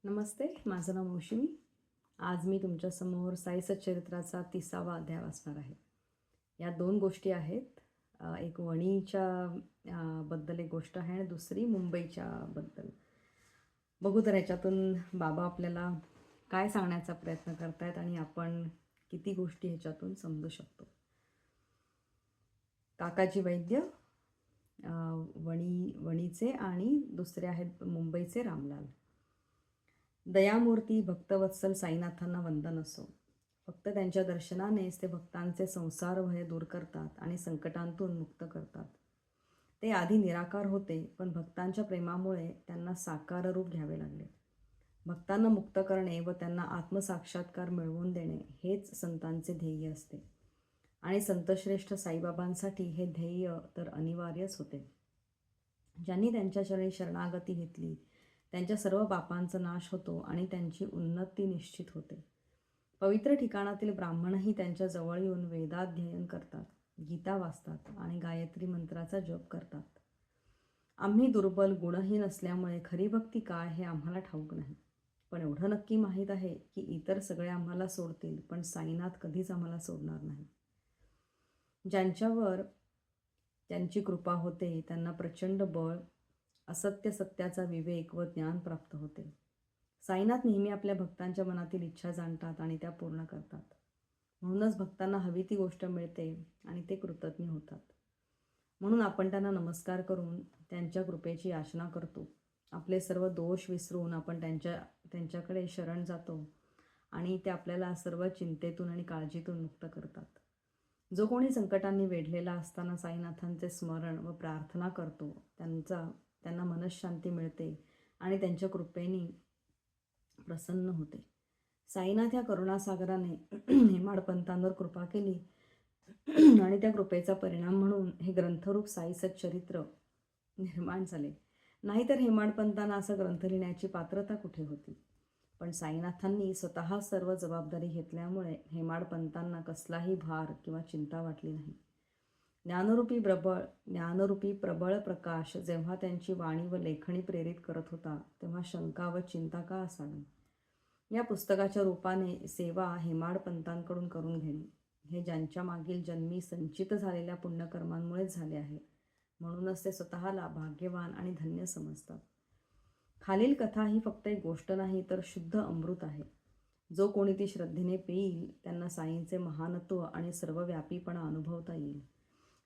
नमस्ते, माझं नाव मौशिमी. आज मी तुमच्यासमोर साई सच्चरित्राचा 30वा अध्याय वाचणार आहे. या दोन गोष्टी आहेत. एक वणीच्या बद्दल एक गोष्ट आहे आणि दुसरी मुंबईच्या बद्दल. बघू तर ह्याच्यातून बाबा आपल्याला काय सांगण्याचा प्रयत्न करतायत आणि आपण किती गोष्टी ह्याच्यातून समजू शकतो. काकाजी वैद्य वणीचे आणि दुसरे आहेत मुंबईचे रामलाल. दयामूर्ती भक्तवत्सल साईनाथांना वंदन असो. फक्त त्यांच्या दर्शनानेच ते भक्तांचे संसार भय दूर करतात आणि संकटांतून मुक्त करतात. ते आधी निराकार होते, पण भक्तांच्या प्रेमामुळे त्यांना साकार रूप घ्यावे लागले. भक्तांना मुक्त करणे व त्यांना आत्मसाक्षात्कार मिळवून देणे हेच संतांचे ध्येय असते आणि संतश्रेष्ठ साईबाबांसाठी हे ध्येय तर अनिवार्यच होते. ज्यांनी त्यांच्या चरणी शरणागती घेतली त्यांच्या सर्व पापांचा नाश होतो आणि त्यांची उन्नती निश्चित होते. पवित्र ठिकाणातील ब्राह्मणही त्यांच्या जवळ येऊन वेदाध्ययन करतात, गीता वाचतात आणि गायत्री मंत्राचा जप करतात. आम्ही दुर्बल गुणहीन असल्यामुळे खरी भक्ती काय हे आम्हाला ठाऊक नाही, पण एवढं नक्की माहीत आहे की इतर सगळे आम्हाला सोडतील, पण साईनाथ कधीच आम्हाला सोडणार नाही. ज्यांच्यावर त्यांची कृपा होते त्यांना प्रचंड बळ, असत्य सत्याचा विवेक व ज्ञान प्राप्त होते. साईनाथ नेहमी आपल्या भक्तांच्या मनातील इच्छा जाणतात आणि त्या पूर्ण करतात. म्हणूनच भक्तांना हवी ती गोष्ट मिळते आणि ते कृतज्ञ होतात. म्हणून आपण त्यांना नमस्कार करून त्यांच्या कृपेची याचना करतो. आपले सर्व दोष विसरून आपण त्यांच्याकडे शरण जातो आणि ते आपल्याला सर्व चिंतेतून आणि काळजीतून मुक्त करतात. जो कोणी संकटांनी वेढलेला असताना साईनाथांचे स्मरण व प्रार्थना करतो त्यांना मनःशांती मिळते आणि त्यांच्या कृपेने प्रसन्न होते. साईनाथ या करुणासागराने हेमाडपंतांवर कृपा केली आणि त्या कृपेचा परिणाम म्हणून हे ग्रंथरूप साई सच्चरित्र निर्माण झाले. नाहीतर हेमाडपंतांना असं ग्रंथ लिहिण्याची पात्रता कुठे होती. पण साईनाथांनी स्वतः सर्व जबाबदारी घेतल्यामुळे हेमाडपंतांना कसलाही भार किंवा चिंता वाटली नाही. ज्ञानरूपी प्रबळ प्रकाश जेव्हा त्यांची वाणी व लेखणी प्रेरित करत होता, तेव्हा शंका व चिंता का असावी. या पुस्तकाच्या रूपाने सेवा हेमाडपंतांकडून करून घेणे हे ज्यांच्या मागील जन्मी संचित झालेल्या पुण्यकर्मांमुळेच झाले आहे. म्हणूनच ते स्वतःला भाग्यवान आणि धन्य समजतात. खालील कथा ही फक्त एक गोष्ट नाही, तर शुद्ध अमृत आहे. जो कोणी ती श्रद्धेने पेईल त्यांना साईंचे महानत्व आणि सर्वव्यापीपणा अनुभवता येईल.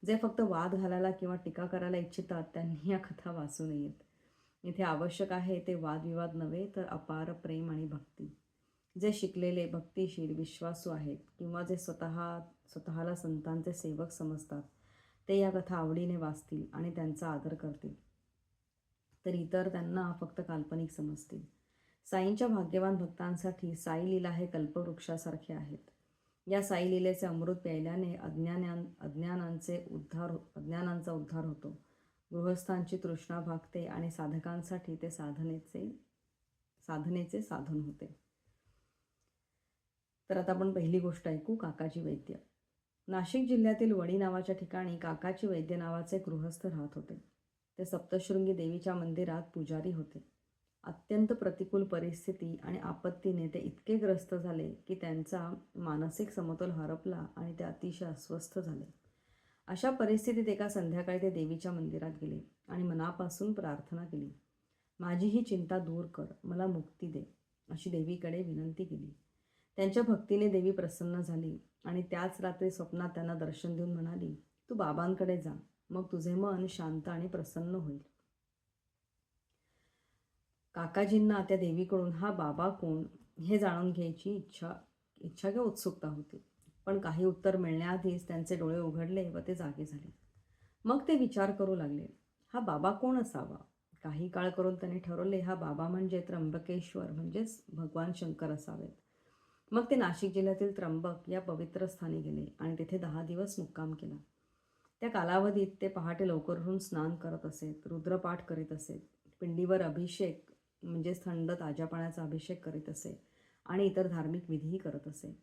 जे फक्त वाद घालायला किंवा टीका करायला इच्छितात त्यांनी या कथा वाचू नयेत. इथे आवश्यक आहे ते वादविवाद नव्हे, तर अपार प्रेम आणि भक्ती. जे शिकलेले, भक्तिशील, विश्वासू आहेत किंवा जे स्वतःला संतांचे सेवक समजतात ते या कथा आवडीने वाचतील आणि त्यांचा आदर करतील, तर इतर त्यांना फक्त काल्पनिक समजतील. साईंच्या भाग्यवान भक्तांसाठी साई लीला हे कल्पवृक्षासारखे आहेत. या साई लीलेचे अमृत प्यायल्याने अज्ञानांचा उद्धार होतो. गृहस्थांची तृष्णा भागते आणि साधकांसाठी ते साधनेचे साधन होते. तर आता आपण पहिली गोष्ट ऐकू. काकाजी वैद्य. नाशिक जिल्ह्यातील वणी नावाच्या ठिकाणी काकाजी वैद्य नावाचे गृहस्थ राहत होते. ते सप्तशृंगी देवीच्या मंदिरात पुजारी होते. अत्यंत प्रतिकूल परिस्थिती आणि आपत्तीने ते इतके ग्रस्त झाले की त्यांचा मानसिक समतोल हरपला आणि ते अतिशय अस्वस्थ झाले. अशा परिस्थितीत एका संध्याकाळी ते देवीच्या मंदिरात गेले आणि मनापासून प्रार्थना केली. माझी ही चिंता दूर कर, मला मुक्ती दे, अशी देवीकडे विनंती केली. त्यांच्या भक्तीने देवी प्रसन्न झाली आणि त्याच रात्री स्वप्नात त्यांना दर्शन देऊन म्हणाली, तू बाबांकडे जा, मग तुझे मन शांत आणि प्रसन्न होईल. काकाजींना त्या देवीकडून हा बाबा कोण हे जाणून घ्यायची इच्छा किंवा उत्सुकता होती. पण काही उत्तर मिळण्याआधीच त्यांचे डोळे उघडले व ते जागे झाले. मग ते विचार करू लागले, हा बाबा कोण असावा. काही काळ करून त्यांनी ठरवले, हा बाबा म्हणजे त्र्यंबकेश्वर म्हणजेच भगवान शंकर असावेत. मग ते नाशिक जिल्ह्यातील त्र्यंबक या पवित्र स्थानी गेले आणि तिथे 10 दिवस मुक्काम केला. त्या कालावधीत ते पहाटे लवकर उठून स्नान करत असेत, रुद्रपाठ करीत असेत, पिंडीवर अभिषेक म्हणजेच थंड ताज्या पाण्याचा अभिषेक करीत असे आणि इतर धार्मिक विधीही करत असे.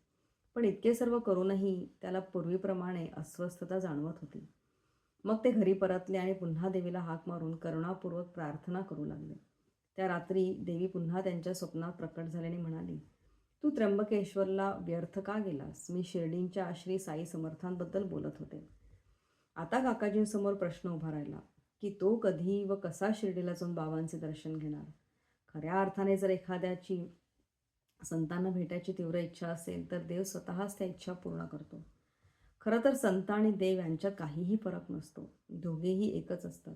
पण इतके सर्व करूनही त्याला पूर्वीप्रमाणे अस्वस्थता जाणवत होती. मग ते घरी परतले आणि पुन्हा देवीला हाक मारून करुणापूर्वक प्रार्थना करू लागले. त्या रात्री देवी पुन्हा त्यांच्या स्वप्नात प्रकट झाल्याने म्हणाली, तू त्र्यंबकेश्वरला व्यर्थ का गेलास? मी शिर्डींच्या श्री साई समर्थांबद्दल बोलत होते. आता काकाजींसमोर प्रश्न उभा राहिला की तो कधी व कसा शिर्डीला जाऊन बाबांचे दर्शन घेणार. खऱ्या अर्थाने जर एखाद्याची संतांना भेटायची तीव्र इच्छा असेल तर देव स्वतःच त्या इच्छा पूर्ण करतो. खरं तर संत आणि देव यांच्यात काहीही फरक नसतो, दोघेही एकच असतात.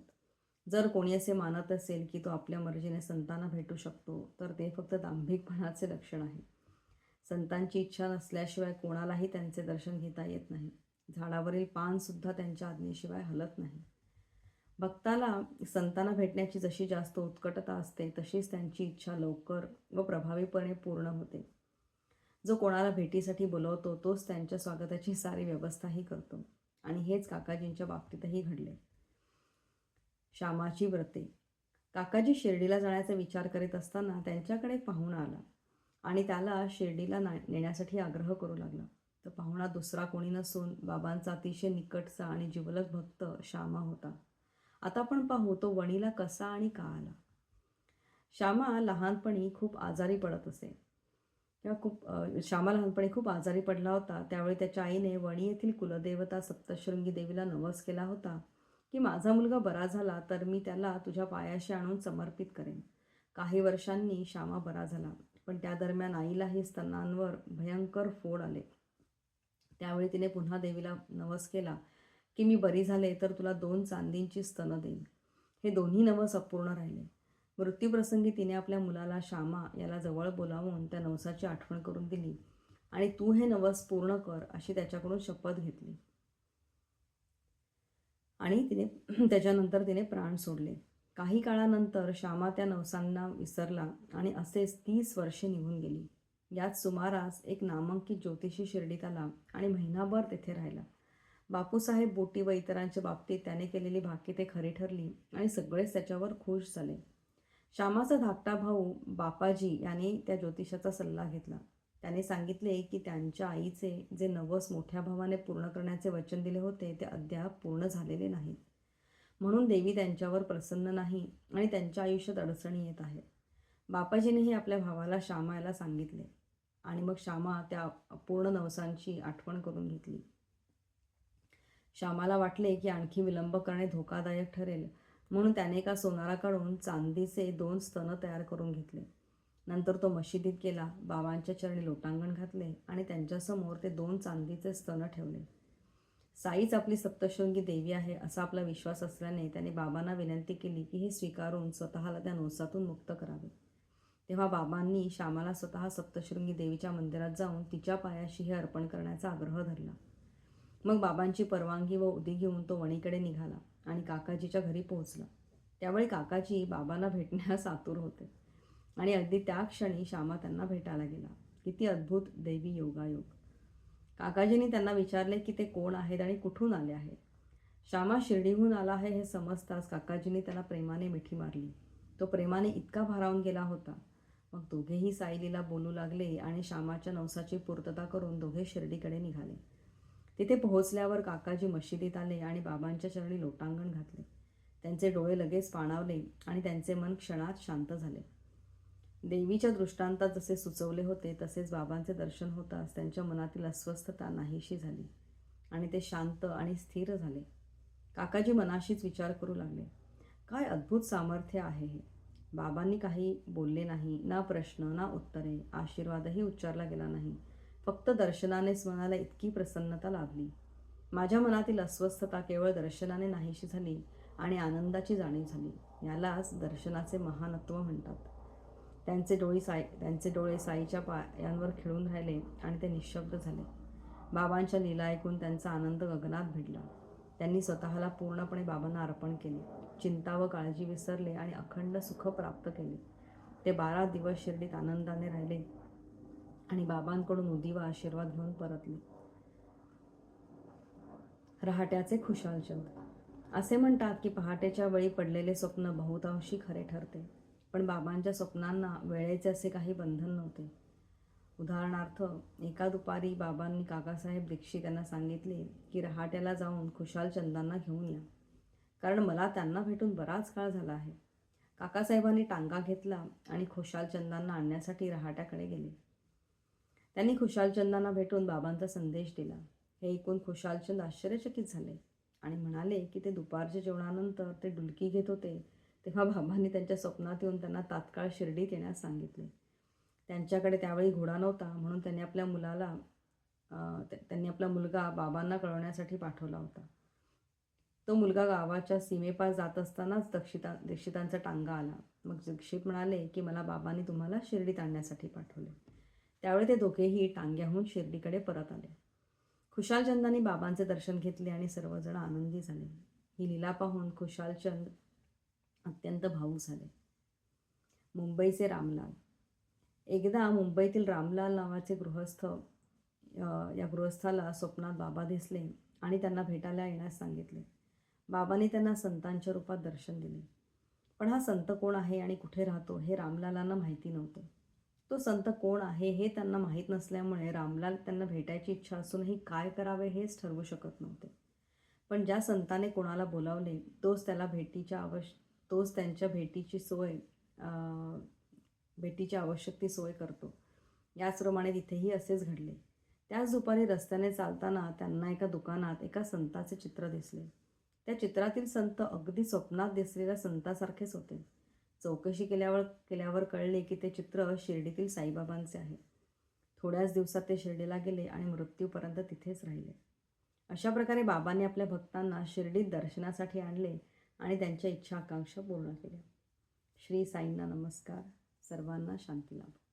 जर कोणी असे मानत असेल की तो आपल्या मर्जीने संतांना भेटू शकतो तर ते फक्त दांभिकपणाचे लक्षण आहे. संतांची इच्छा नसल्याशिवाय कोणालाही त्यांचे दर्शन घेता येत नाही. झाडावरील पानसुद्धा त्यांच्या आज्ञेशिवाय हलत नाही. भक्ताला संतांना भेटण्याची जशी जास्त उत्कटता असते तशीच त्यांची इच्छा लवकर व प्रभावीपणे पूर्ण होते. जो कोणाला भेटीसाठी बोलवतो तोच त्यांच्या स्वागताची सारी व्यवस्थाही करतो आणि हेच काकाजींच्या बाबतीतही घडले. श्यामाची व्रते. काकाजी शिर्डीला जाण्याचा विचार करीत असताना त्यांच्याकडे एक पाहुणा आला आणि त्याला शिर्डीला नेण्यासाठी आग्रह करू लागला. तो पाहुणा दुसरा कोणी नसून बाबांचा अतिशय निकटचा आणि जिवलग भक्त श्यामा होता. आता आपण पाहू तो वणीला कसा आणि का आला. श्यामा लहानपणी खूप आजारी पडत असे श्यामा लहानपणी खूप आजारी पडला होता. त्यावेळी त्याच्या आईने वणी येथील कुलदेवता सप्तशृंगी देवीला नवस केला होता की माझा मुलगा बरा झाला तर मी त्याला तुझ्या पायाशी आणून समर्पित करेन. काही वर्षांनी श्यामा बरा झाला, पण त्या दरम्यान आईलाही स्तनांवर भयंकर फोड आले. त्यावेळी तिने पुन्हा देवीला नवस केला की मी बरी झाले तर तुला 2 चांदींची स्तनं देईन. हे दोन्ही नवस अपूर्ण राहिले. मृत्यूप्रसंगी तिने आपल्या मुलाला श्यामा याला जवळ बोलावून त्या नवसाची आठवण करून दिली आणि तू हे नवस पूर्ण कर अशी त्याच्याकडून शपथ घेतली आणि त्याच्यानंतर तिने प्राण सोडले. काही काळानंतर श्यामा त्या नवसांना विसरला आणि असेच 30 वर्षे निघून गेली. यात सुमारास एक नामांकित ज्योतिषी शिर्डीत आला आणि महिनाभर तेथे राहिला. बापूसाहेब बोटी व इतरांच्या बाबतीत त्याने केलेली भाकिते खरी ठरली आणि सगळेच त्याच्यावर खुश झाले. श्यामाचा धाकटा भाऊ बापाजी याने त्या ज्योतिषाचा सल्ला घेतला. त्याने सांगितले की त्यांच्या आईचे जे नवस मोठ्या भावाने पूर्ण करण्याचे वचन दिले होते ते अद्याप पूर्ण झालेले नाहीत. म्हणून देवी त्यांच्यावर प्रसन्न नाही आणि त्यांच्या आयुष्यात अडचणी येत आहेत. बापाजीनेही आपल्या भावाला श्यामा याला सांगितले आणि मग श्यामा त्या अपूर्ण नवसांची आठवण करून घेतली. श्यामाला वाटले की आणखी विलंब करणे धोकादायक ठरेल, म्हणून त्याने एका सोनाराकडून चांदीचे 2 स्तन तयार करून घेतले. नंतर तो मशिदीत गेला, बाबांच्या चरणी लोटांगण घातले आणि त्यांच्यासमोर ते 2 चांदीचे स्तन ठेवले. साईच आपली सप्तशृंगी देवी आहे असा आपला विश्वास असल्याने त्याने बाबांना विनंती केली की हे स्वीकारून स्वतःला त्या नवसातून मुक्त करावे. तेव्हा बाबांनी श्यामाला स्वतः सप्तशृंगी देवीच्या मंदिरात जाऊन तिच्या पायाशी हे अर्पण करण्याचा आग्रह धरला. मग बाबांची परवानगी व उदी घेऊन तो वणीकडे निघाला आणि काकाजीच्या घरी पोहोचला. त्यावेळी काकाजी बाबांना भेटण्यास आतुर होते आणि अगदी त्या क्षणी श्यामा त्यांना भेटायला गेला. किती अद्भुत दैवी योगायोग. काकाजींनी त्यांना विचारले की ते कोण आहेत आणि कुठून आले आहेत. श्यामा शिर्डीहून आला आहे हे समजताच काकाजींनी त्याला प्रेमाने मिठी मारली. तो प्रेमाने इतका भारावून गेला होता. मग दोघेही साईलीला बोलू लागले आणि श्यामाच्या नवसाची पूर्तता करून दोघे शिर्डीकडे निघाले. तिथे पोहोचल्यावर काकाजी मशिदीत आले आणि बाबांच्या चरणी लोटांगण घातले. त्यांचे डोळे लगेच पाणावले आणि त्यांचे मन क्षणात शांत झाले. देवीच्या दृष्टांतात जसे सुचवले होते तसेच बाबांचे दर्शन होताच त्यांच्या मनातील अस्वस्थता नाहीशी झाली आणि ते शांत आणि स्थिर झाले. काकाजी मनाशीच विचार करू लागले, काय अद्भुत सामर्थ्य आहे हे. बाबांनी काही बोलले नाही, ना प्रश्न ना उत्तरे, आशीर्वादही उच्चारला गेला नाही. फक्त दर्शनानेच मनाला इतकी प्रसन्नता लाभली. माझ्या मनातील अस्वस्थता केवळ दर्शनाने नाहीशी झाली आणि आनंदाची जाणीव झाली. यालाच दर्शनाचे महानत्व म्हणतात. त्यांचे डोळे साईच्या पायांवर खिळून राहिले आणि ते निःशब्द झाले. बाबांच्या लीला ऐकून त्यांचा आनंद गगनात भिडला. त्यांनी स्वतःला पूर्णपणे बाबांना अर्पण केले. चिंता व काळजी विसरले आणि अखंड सुख प्राप्त केले. ते 12 दिवस शिर्डीत आनंदाने राहिले आणि बाबांकडून उदी व आशीर्वाद घेऊन परतले. रहाट्याचे खुशालचंद. असे म्हणतात की पहाटेच्या वेळी पडलेले स्वप्न बहुतांशी खरे ठरते, पण बाबांच्या स्वप्नांना वेळेचे असे काही बंधन नव्हते. उदाहरणार्थ, एका दुपारी बाबांनी काकासाहेब दीक्षित यांना सांगितले की रहाट्याला जाऊन खुशालचंदांना घेऊन या, कारण मला त्यांना भेटून बराच काळ झाला आहे. काकासाहेबांनी टांगा घेतला आणि खुशालचंदांना आणण्यासाठी रहाट्याकडे गेले. त्यांनी खुशालचंदांना भेटून बाबांचा संदेश दिला. हे ऐकून खुशालचंद आश्चर्यचकित झाले आणि म्हणाले की ते दुपारच्या जेवणानंतर ते डुलकी घेत होते तेव्हा बाबांनी त्यांच्या स्वप्नात येऊन त्यांना तात्काळ शिर्डीत येण्यास सांगितले. त्यांच्याकडे त्यावेळी घोडा नव्हता, म्हणून त्यांनी आपला मुलगा बाबांना कळवण्यासाठी पाठवला होता. तो मुलगा गावाच्या सीमेपास जात असतानाच दीक्षितांचा टांगा आला. मग दीक्षित म्हणाले की मला बाबांनी तुम्हाला शिर्डीत आणण्यासाठी पाठवले. त्यावेळी ते दोघेही टांग्याहून शिर्डीकडे परत आले. खुशालचंदांनी बाबांचे दर्शन घेतले आणि सर्वजण आनंदी झाले. ही लीला पाहून खुशालचंद अत्यंत भावूक झाले. मुंबईचे रामलाल. एकदा मुंबईतील रामलाल नावाचे गृहस्थ या गृहस्थाला स्वप्नात बाबा दिसले आणि त्यांना भेटायला येण्यास सांगितले. बाबांनी त्यांना संतांच्या रूपात दर्शन दिले. पण हा संत कोण आहे आणि कुठे राहतो हे रामलालांना माहिती नव्हते. तो संत कोण आहे हे त्यांना माहीत नसल्यामुळे रामलाल त्यांना भेटायची इच्छा असूनही काय करावे हेच ठरवू शकत नव्हते. पण ज्या संताने कोणाला बोलावले तोच त्यांच्या भेटीची आवश्यक ती सोय करतो. याचप्रमाणे तिथेही असेच घडले. त्याच दुपारी रस्त्याने चालताना त्यांना एका दुकानात एका संताचे चित्र दिसले. त्या चित्रातील संत अगदी स्वप्नात दिसलेल्या संतासारखेच होते. चौकशी केल्यावर कळले की ते चित्र शिर्डीतील साईबाबांचे आहे. थोड्याच दिवसात ते शिर्डीला गेले आणि मृत्यूपर्यंत तिथेच राहिले. अशा प्रकारे बाबांनी आपल्या भक्तांना शिर्डीत दर्शनासाठी आणले आणि त्यांच्या इच्छा आकांक्षा पूर्ण केल्या. श्री साईंना नमस्कार. सर्वांना शांती लाभो.